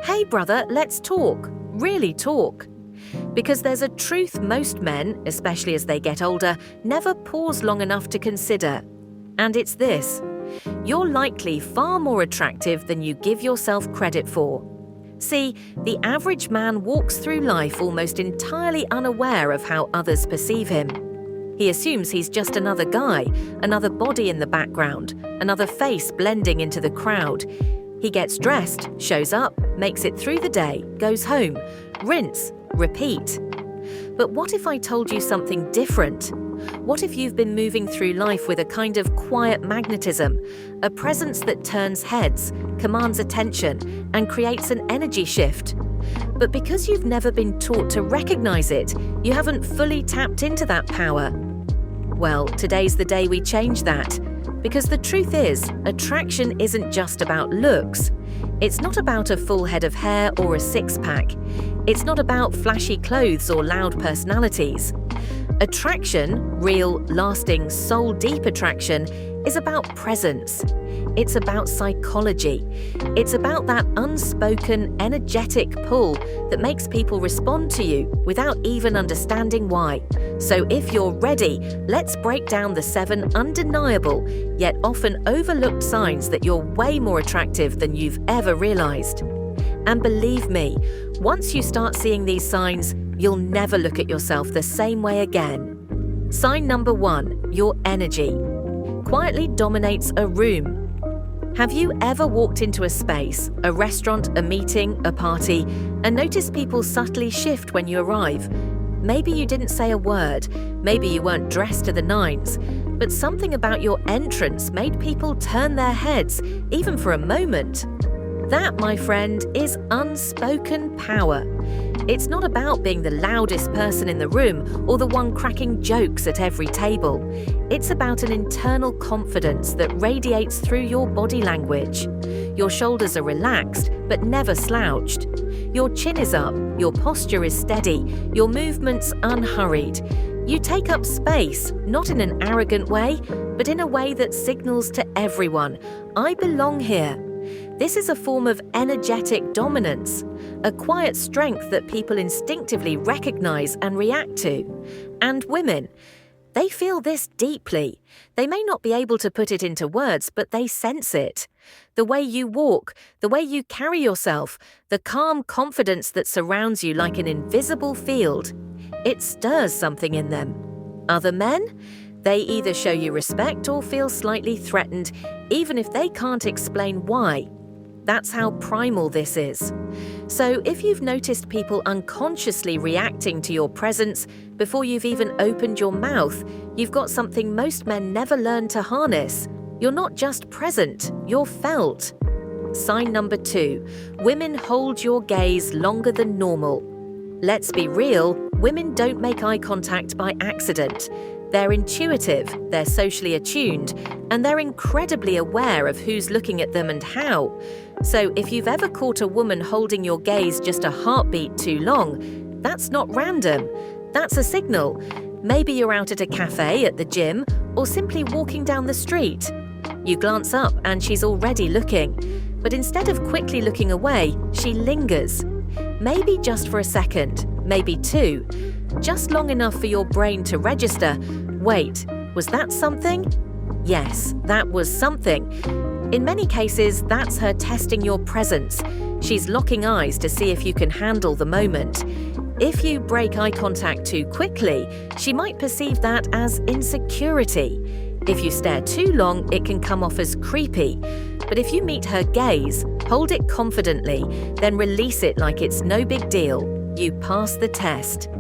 "Hey brother, let's talk. Really talk." Because there's a truth most men, especially as they get older, never pause long enough to consider. And it's this: you're likely far more attractive than you give yourself credit for. See, the average man walks through life almost entirely unaware of how others perceive him. He assumes he's just another guy, another body in the background, another face blending into the crowd. He gets dressed, shows up, makes it through the day, goes home, rinse, repeat. But what if I told you something different? What if you've been moving through life with a kind of quiet magnetism, a presence that turns heads, commands attention, and creates an energy shift? But because you've never been taught to recognize it, you haven't fully tapped into that power. Well, today's the day we change that. Because the truth is, attraction isn't just about looks. It's not about a full head of hair or a six-pack. It's not about flashy clothes or loud personalities. Attraction, real, lasting, soul-deep attraction, is about presence. It's about psychology. It's about that unspoken, energetic pull that makes people respond to you without even understanding why. So if you're ready, let's break down the 7 undeniable, yet often overlooked signs that you're way more attractive than you've ever realized. And believe me, once you start seeing these signs, you'll never look at yourself the same way again. Sign number 1, your energy quietly dominates a room. Have you ever walked into a space, a restaurant, a meeting, a party, and noticed people subtly shift when you arrive? Maybe you didn't say a word, maybe you weren't dressed to the nines, but something about your entrance made people turn their heads, even for a moment. That, my friend, is unspoken power. It's not about being the loudest person in the room or the one cracking jokes at every table. It's about an internal confidence that radiates through your body language. Your shoulders are relaxed, but never slouched. Your chin is up, your posture is steady, your movements unhurried. You take up space, not in an arrogant way, but in a way that signals to everyone, "I belong here." This is a form of energetic dominance, a quiet strength that people instinctively recognize and react to. And women, they feel this deeply. They may not be able to put it into words, but they sense it. The way you walk, the way you carry yourself, the calm confidence that surrounds you like an invisible field, it stirs something in them. Other men? They either show you respect or feel slightly threatened, even if they can't explain why. That's how primal this is. So if you've noticed people unconsciously reacting to your presence before you've even opened your mouth, you've got something most men never learn to harness. You're not just present, you're felt. Sign number 2, women hold your gaze longer than normal. Let's be real, women don't make eye contact by accident. They're intuitive, they're socially attuned, and they're incredibly aware of who's looking at them and how. So if you've ever caught a woman holding your gaze just a heartbeat too long, that's not random. That's a signal. Maybe you're out at a cafe, at the gym, or simply walking down the street. You glance up and she's already looking. But instead of quickly looking away, she lingers. Maybe just for a second, maybe 2. Just long enough for your brain to register, wait, was that something? Yes, that was something. In many cases, that's her testing your presence. She's locking eyes to see if you can handle the moment. If you break eye contact too quickly, she might perceive that as insecurity. If you stare too long, it can come off as creepy. But if you meet her gaze, hold it confidently, then release it like it's no big deal. You pass the test.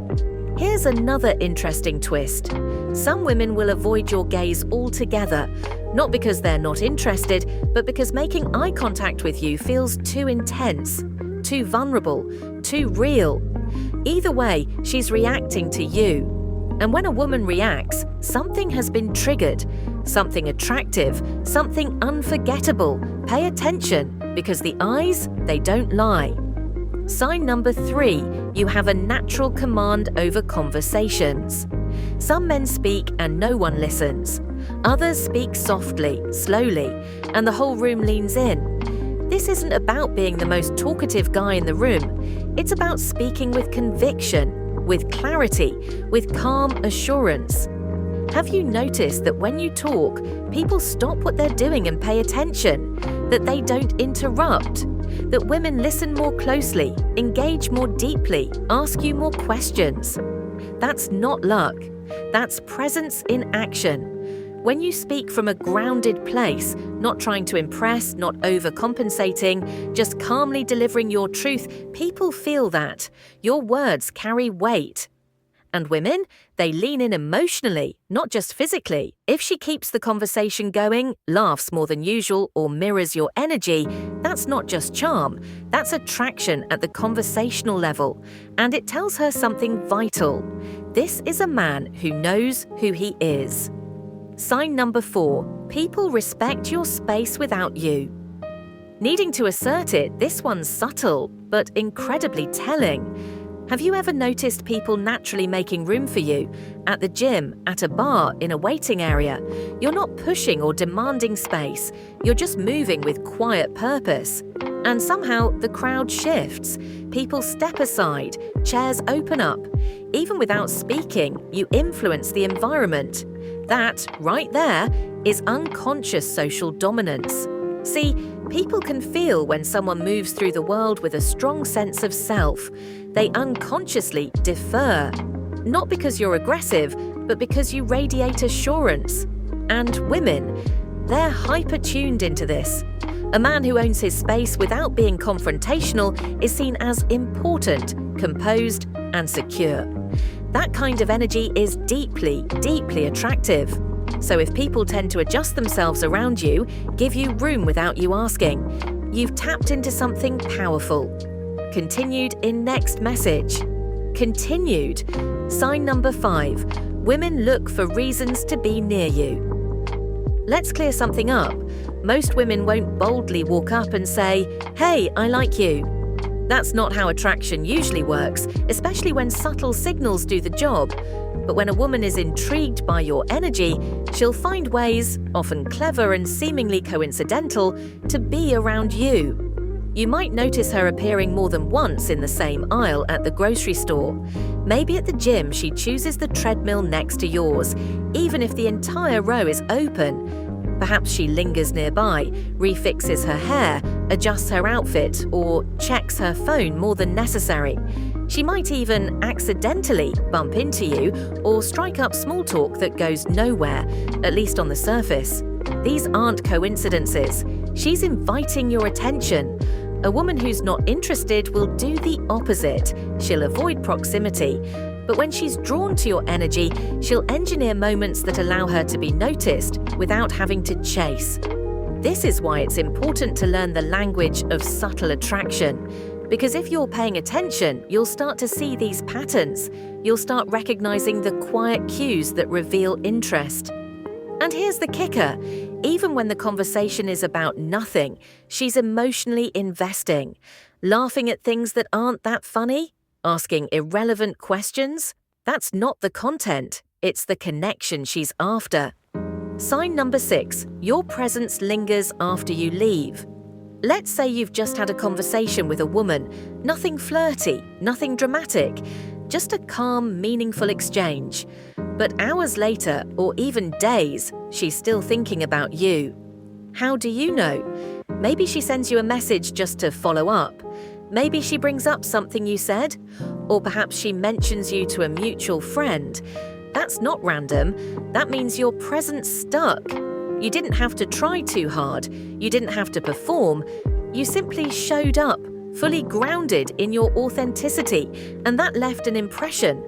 Here's another interesting twist. Some women will avoid your gaze altogether, not because they're not interested, but because making eye contact with you feels too intense, too vulnerable, too real. Either way, she's reacting to you. And when a woman reacts, something has been triggered, something attractive, something unforgettable. Pay attention, because the eyes, they don't lie. Sign number 3, you have a natural command over conversations. Some men speak and no one listens. Others speak softly, slowly, and the whole room leans in. This isn't about being the most talkative guy in the room. It's about speaking with conviction, with clarity, with calm assurance. Have you noticed that when you talk, people stop what they're doing and pay attention? That they don't interrupt? That women listen more closely, engage more deeply, ask you more questions? That's not luck. That's presence in action. When you speak from a grounded place, not trying to impress, not overcompensating, just calmly delivering your truth, people feel that. Your words carry weight. And women, they lean in emotionally, not just physically. If she keeps the conversation going, laughs more than usual, or mirrors your energy, that's not just charm. That's attraction at the conversational level. And it tells her something vital. This is a man who knows who he is. Sign number 4. People respect your space without you. Needing to assert it, this one's subtle, but incredibly telling. Have you ever noticed people naturally making room for you? At the gym, at a bar, in a waiting area. You're not pushing or demanding space. You're just moving with quiet purpose. And somehow the crowd shifts. People step aside. Chairs open up. Even without speaking, you influence the environment. That, right there, is unconscious social dominance. See, people can feel when someone moves through the world with a strong sense of self. They unconsciously defer. Not because you're aggressive, but because you radiate assurance. And women, they're hyper-tuned into this. A man who owns his space without being confrontational is seen as important, composed, and secure. That kind of energy is deeply, deeply attractive. So if people tend to adjust themselves around you, give you room without you asking, you've tapped into something powerful. Continued in next message. Continued. Sign number 5. Women look for reasons to be near you. Let's clear something up. Most women won't boldly walk up and say, "Hey, I like you." That's not how attraction usually works, especially when subtle signals do the job. But when a woman is intrigued by your energy, she'll find ways, often clever and seemingly coincidental, to be around you. You might notice her appearing more than once in the same aisle at the grocery store. Maybe at the gym she chooses the treadmill next to yours, even if the entire row is open. Perhaps she lingers nearby, refixes her hair, adjusts her outfit, or checks her phone more than necessary. She might even accidentally bump into you or strike up small talk that goes nowhere, at least on the surface. These aren't coincidences. She's inviting your attention. A woman who's not interested will do the opposite. She'll avoid proximity. But when she's drawn to your energy, she'll engineer moments that allow her to be noticed without having to chase. This is why it's important to learn the language of subtle attraction. Because if you're paying attention, you'll start to see these patterns. You'll start recognizing the quiet cues that reveal interest. And here's the kicker. Even when the conversation is about nothing, she's emotionally investing. Laughing at things that aren't that funny? Asking irrelevant questions? That's not the content. It's the connection she's after. Sign number 6. Your presence lingers after you leave. Let's say you've just had a conversation with a woman. Nothing flirty, nothing dramatic. Just a calm, meaningful exchange. But hours later, or even days, she's still thinking about you. How do you know? Maybe she sends you a message just to follow up. Maybe she brings up something you said, or perhaps she mentions you to a mutual friend. That's not random. That means your presence stuck. You didn't have to try too hard. You didn't have to perform. You simply showed up, fully grounded in your authenticity, and that left an impression.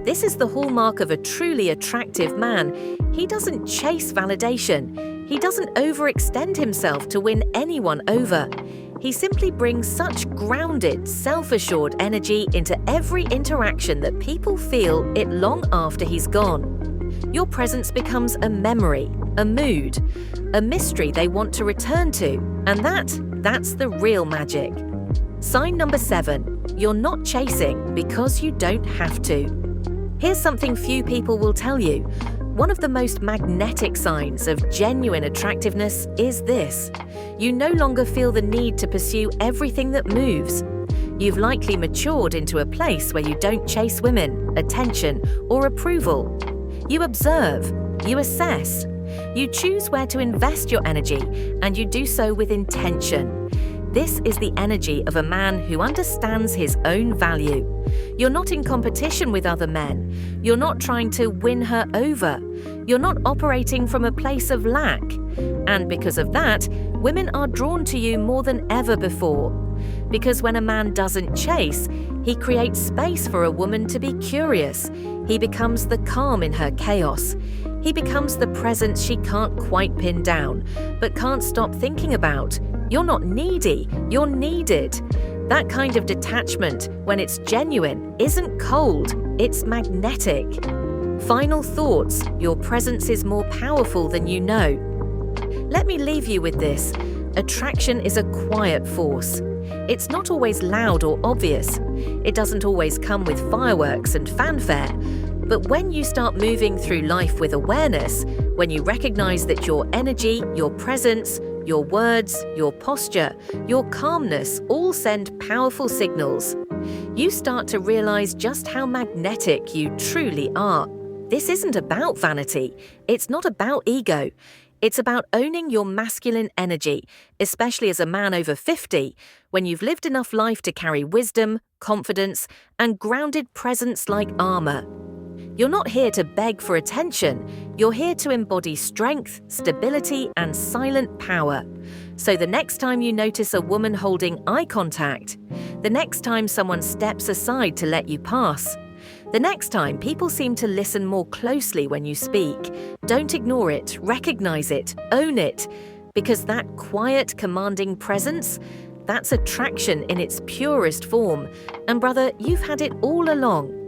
This is the hallmark of a truly attractive man. He doesn't chase validation. He doesn't overextend himself to win anyone over. He simply brings such grounded, self-assured energy into every interaction that people feel it long after he's gone. Your presence becomes a memory, a mood, a mystery they want to return to, and that's the real magic. Sign number 7. You're not chasing because you don't have to. Here's something few people will tell you. One of the most magnetic signs of genuine attractiveness is this. You no longer feel the need to pursue everything that moves. You've likely matured into a place where you don't chase women, attention, or approval. You observe, you assess, you choose where to invest your energy, and you do so with intention. This is the energy of a man who understands his own value. You're not in competition with other men. You're not trying to win her over. You're not operating from a place of lack. And because of that, women are drawn to you more than ever before. Because when a man doesn't chase, he creates space for a woman to be curious. He becomes the calm in her chaos. He becomes the presence she can't quite pin down, but can't stop thinking about. You're not needy, you're needed. That kind of detachment, when it's genuine, isn't cold, it's magnetic. Final thoughts, your presence is more powerful than you know. Let me leave you with this. Attraction is a quiet force. It's not always loud or obvious. It doesn't always come with fireworks and fanfare. But when you start moving through life with awareness, when you recognize that your energy, your presence, your words, your posture, your calmness all send powerful signals, you start to realize just how magnetic you truly are. This isn't about vanity. It's not about ego. It's about owning your masculine energy, especially as a man over 50, when you've lived enough life to carry wisdom, confidence, and grounded presence like armor. You're not here to beg for attention. You're here to embody strength, stability, and silent power. So the next time you notice a woman holding eye contact, the next time someone steps aside to let you pass, the next time people seem to listen more closely when you speak, don't ignore it, recognize it, own it, because that quiet, commanding presence, that's attraction in its purest form. And brother, you've had it all along.